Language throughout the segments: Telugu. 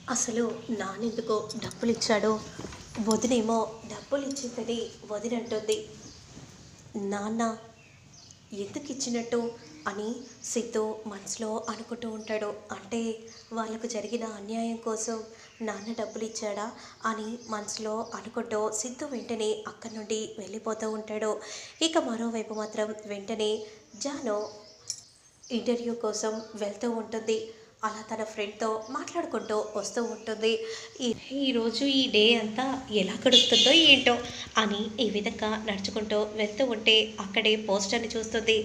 అసలు నాన్నెందుకో డబ్బులిచ్చాడో, వదినేమో డబ్బులిచ్చిందని వదినంటుంది. నాన్న ఎందుకిచ్చినట్టు అని సిద్ధు మనసులో అనుకుంటూ ఉంటాడు. అంటే వాళ్ళకు జరిగిన అన్యాయం కోసం నాన్న డబ్బులిచ్చాడా అని మనసులో అనుకుంటూ సిద్ధు వెంటనే అక్కడి నుండి వెళ్ళిపోతూ ఉంటాడు. ఇక మరోవైపు మాత్రం వెంటనే జాను ఇంటర్వ్యూ కోసం వెళ్తూ ఉంటుంది. అలా తన ఫ్రెండ్తో మాట్లాడుకుంటూ వస్తూ ఉంటుంది. ఈ ఈరోజు ఈ డే అంతా ఎలా గడుపుతుందో ఏంటో అని ఈ విధంగా నడుచుకుంటూ వెళ్తూ ఉంటే అక్కడే పోస్టర్ని చూస్తుంది.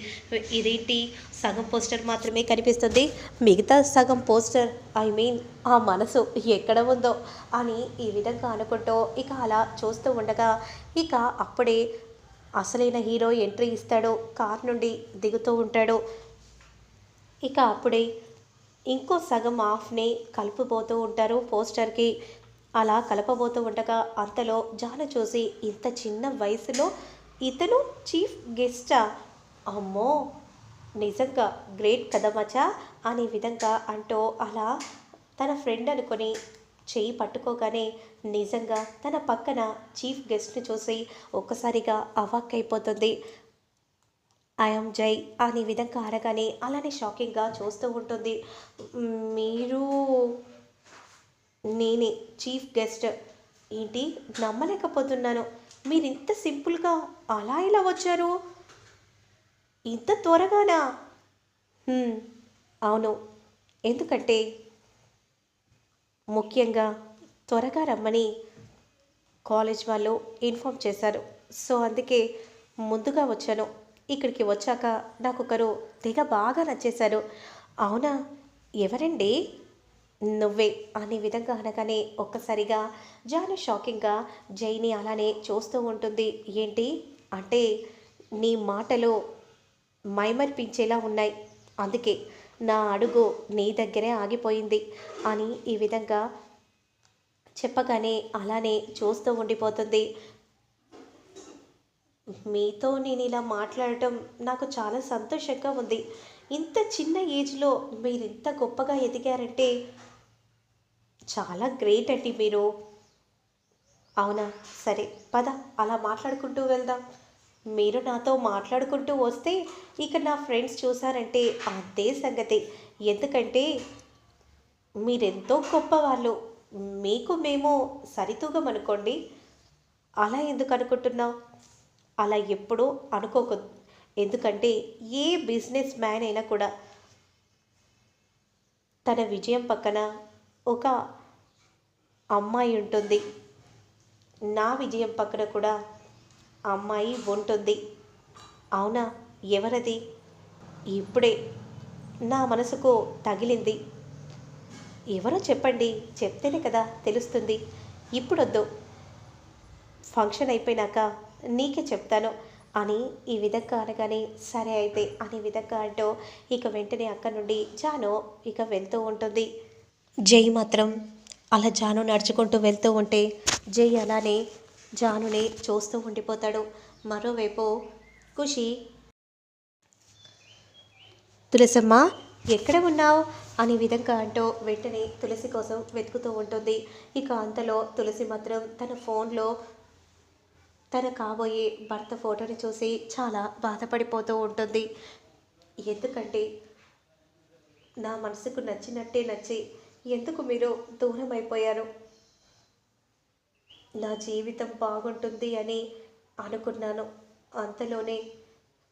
ఇదేంటి సగం పోస్టర్ మాత్రమే కనిపిస్తుంది, మిగతా సగం పోస్టర్ ఐ మీన్ ఆ మనసు ఎక్కడ ఉందో అని ఈ విధంగా అనుకుంటూ ఇక అలా చూస్తూ ఉండగా ఇక అప్పుడే అసలైన హీరో ఎంట్రీ ఇస్తాడు. కార్ నుండి దిగుతూ ఉంటాడు. ఇక అప్పుడే ఇంకో సగం హాఫ్ని కలుపుబోతూ ఉంటారు పోస్టర్కి. అలా కలపబోతూ ఉండగా అంతలో జాను చూసి ఇంత చిన్న వయసులో ఇతను చీఫ్ గెస్టా, అమ్మో నిజంగా గ్రేట్ కదా మచా అనే విధంగా అంటూ అలా తన ఫ్రెండ్ అనుకొని చెయ్యి పట్టుకోగానే నిజంగా తన పక్కన చీఫ్ గెస్ట్ని చూసి ఒక్కసారిగా అవాక్కైపోతుంది. ఐఎమ్ జై అనే విధంగా అనగానే అలానే షాకింగ్గా చూస్తూ ఉంటుంది. మీరు నేనే చీఫ్ గెస్ట్ ఏంటి, నమ్మలేకపోతున్నాను. మీరు ఇంత సింపుల్గా అలా ఎలా వచ్చారు, ఇంత త్వరగానా? "హ్మ్, అవును, ఎందుకంటే ముఖ్యంగా త్వరగా రమ్మని కాలేజ్ వాళ్ళు ఇన్ఫామ్ చేశారు. సో అందుకే ముందుగా వచ్చాను. ఇక్కడికి వచ్చాక నాకొకరు తెగ బాగా నచ్చేశారు." "అవునా, ఎవరండి?" "నువ్వే" అనే విధంగా అనగానే ఒక్కసారిగా జాను షాకింగ్గా జైని అలానే చూస్తూ ఉంటుంది. "ఏంటి అంటే నీ మాటలు మైమర్పించేలా ఉన్నాయి, అందుకే నా అడుగు నీ దగ్గరే ఆగిపోయింది" అని ఈ విధంగా చెప్పగానే అలానే చూస్తూ ఉండిపోతుంది. మీతో నేను ఇలా మాట్లాడటం నాకు చాలా సంతోషంగా ఉంది. ఇంత చిన్న ఏజ్లో మీరు ఇంత గొప్పగా ఎదిగారంటే చాలా గ్రేట్ అండి మీరు. అవునా, సరే పద, అలా మాట్లాడుకుంటూ వెళ్దాం. మీరు నాతో మాట్లాడుకుంటూ వస్తే ఇక నా ఫ్రెండ్స్ చూసారంటే అంతే సంగతి. ఎందుకంటే మీరెంతో గొప్పవాళ్ళు, మీకు మేము సరితూగమనుకోండి. అలా ఎందుకు అనుకుంటున్నావు? అలా ఎప్పుడూ అనుకోకూడదు. ఎందుకంటే ఏ బిజినెస్ మ్యాన్ అయినా కూడా తన విజయం పక్కన ఒక అమ్మాయి ఉంటుంది. నా విజయం పక్కన కూడా అమ్మాయి ఉంటుంది. అవునా, ఎవరది? ఇప్పుడే నా మనసుకు తగిలింది. ఎవరో చెప్పండి, చెప్తేనే కదా తెలుస్తుంది. ఇప్పుడొద్దు, ఫంక్షన్ అయిపోయినాక నీకే చెప్తాను అని ఈ విధంగా అనగానే సరే అయితే అనే విధంగా అంటూ ఇక వెంటనే అక్కడి నుండి జాను ఇక వెళ్తూ ఉంటుంది. జై మాత్రం అలా జాను నడుచుకుంటూ వెళ్తూ ఉంటే జై అలానే జానుని చూస్తూ ఉండిపోతాడు. మరోవైపు ఖుషి, తులసమ్మ ఎక్కడ ఉన్నావు అనే విధంగా అంటూ వెంటనే తులసి కోసం వెతుకుతూ ఉంటుంది. ఇక అంతలో తులసి మాత్రం తన ఫోన్లో తన కాబోయే భర్త ఫోటోని చూసి చాలా బాధపడిపోతూ ఉంటుంది. ఎందుకంటే నా మనసుకు నచ్చినట్టే నచ్చి ఎందుకు మీరు దూరం అయిపోయారు? నా జీవితం బాగుంటుంది అని అనుకున్నాను, అంతలోనే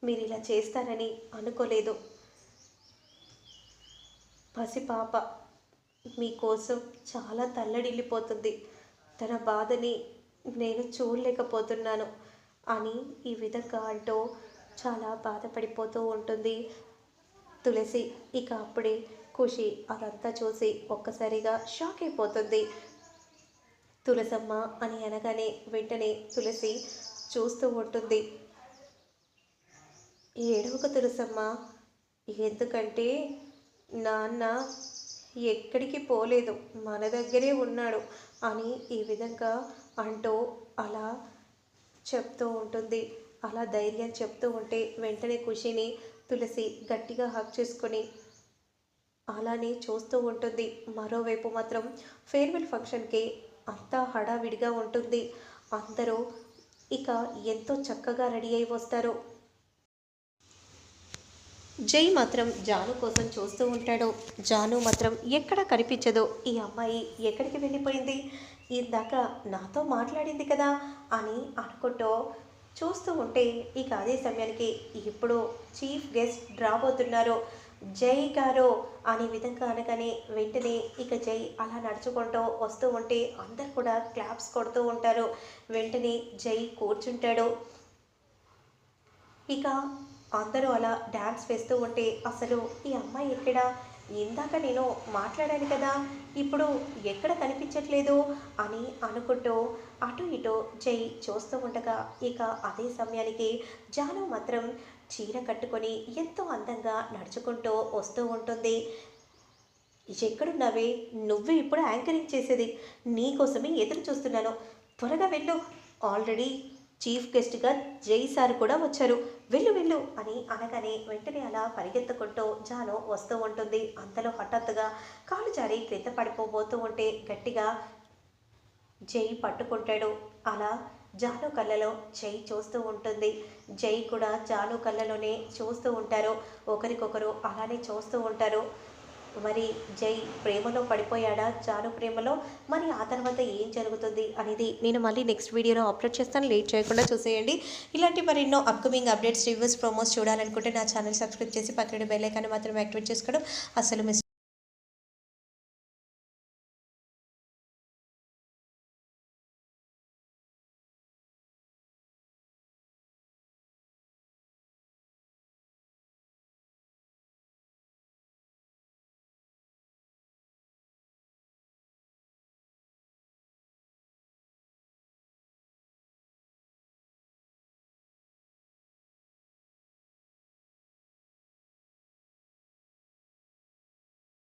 మీరు ఇలా చేస్తారని అనుకోలేదు. పసిపాప మీకోసం చాలా తల్లడిల్లిపోతుంది, తన బాధని నేను చూడలేకపోతున్నాను అని ఈ విధంగా అంటూ చాలా బాధపడిపోతూ ఉంటుంది తులసి. ఇక అప్పుడే ఖుషి అదంతా చూసి ఒక్కసారిగా షాక్ అయిపోతుంది. తులసమ్మ అని అనగానే వెంటనే తులసి చూస్తూ ఉంటుంది. ఏడవక తులసమ్మ, ఎందుకంటే నాన్న ఎక్కడికి పోలేదు, మన దగ్గరే ఉన్నాడు అని ఈ విధంగా అంటూ అలా చెప్తూ ఉంటుంది. అలా ధైర్యం చెప్తూ ఉంటే వెంటనే ఖుషిని తులసి గట్టిగా హక్ చేసుకొని అలానే చూస్తూ ఉంటుంది. మరోవైపు మాత్రం ఫేర్వెల్ ఫంక్షన్‌కి అంతా హడావిడిగా ఉంటుంది. అందరూ ఇక ఎంతో చక్కగా రెడీ అయ్యి వస్తారు. జై మాత్రం జాను కోసం చూస్తూ ఉంటాడు. జాను మాత్రం ఎక్కడా కనిపించదు. ఈ అమ్మాయి ఎక్కడికి వెళ్ళిపోయింది? ఇందాక నాతో మాట్లాడింది కదా అని అనుకుంటూ చూస్తూ ఉంటే ఇక అదే సమయానికి ఇప్పుడు చీఫ్ గెస్ట్ రాబోతున్నారు. జై గారు అనే విధంగా అనగానే వెంటనే ఇక జై అలా నడుచుకుంటూ వస్తూ ఉంటే అందరు కూడా క్లాప్స్ కొడుతూ ఉంటారు. వెంటనే జై కూర్చుంటాడు. ఇక అందరూ అలా డ్యాన్స్ వేస్తూ ఉంటే అసలు ఈ అమ్మాయి ఎక్కడా? ఇందాక నేను మాట్లాడాను కదా, ఇప్పుడు ఎక్కడ కనిపించట్లేదు అని అనుకుంటూ అటు ఇటు జై చూస్తూ ఉండగా ఇక అదే సమయానికి జాను మాత్రం చీర కట్టుకొని ఎంతో అందంగా నడుచుకుంటూ వస్తూ ఉంటుంది. ఎక్కడున్నావే? నువ్వే ఇప్పుడు యాంకరింగ్ చేసేది. నీకోసమే ఎదురు చూస్తున్నాను. త్వరగా వెళ్ళు. ఆల్రెడీ చీఫ్ గెస్ట్‌గా జై సార్ కూడా వచ్చారు. వెళ్ళు వెళ్ళు అని అనగానే వెంటనే అలా పరిగెత్తుకుంటూ జాను వస్తూ ఉంటుంది. అంతలో హఠాత్తుగా కాలు జారి క్రింద పడిపోబోతూ ఉంటే గట్టిగా జై పట్టుకుంటాడు. అలా జాను కళ్ళలో జై చూస్తూ ఉంటుంది. జై కూడా జాను కళ్ళలోనే చూస్తూ ఉంటారు. ఒకరికొకరు అలానే చూస్తూ ఉంటారు. మరి జై ప్రేమలో పడిపోయాడా జాను ప్రేమలో? మరి ఆ తర్వాత ఏం జరుగుతుంది అనేది నేను మళ్ళీ నెక్స్ట్ వీడియోలో అప్లోడ్ చేస్తాను. లేట్ చేయకుండా చూసేయండి. ఇలాంటి మరెన్నో అప్కమింగ్ అప్డేట్స్, రివ్యూస్, ప్రోమోస్ చూడాలనుకుంటే నా ఛానల్ సబ్స్క్రైబ్ చేసి పక్కన బెల్ ఐకాన్ మాత్రం యాక్టివేట్ చేసుకోవడం అసలు మిస్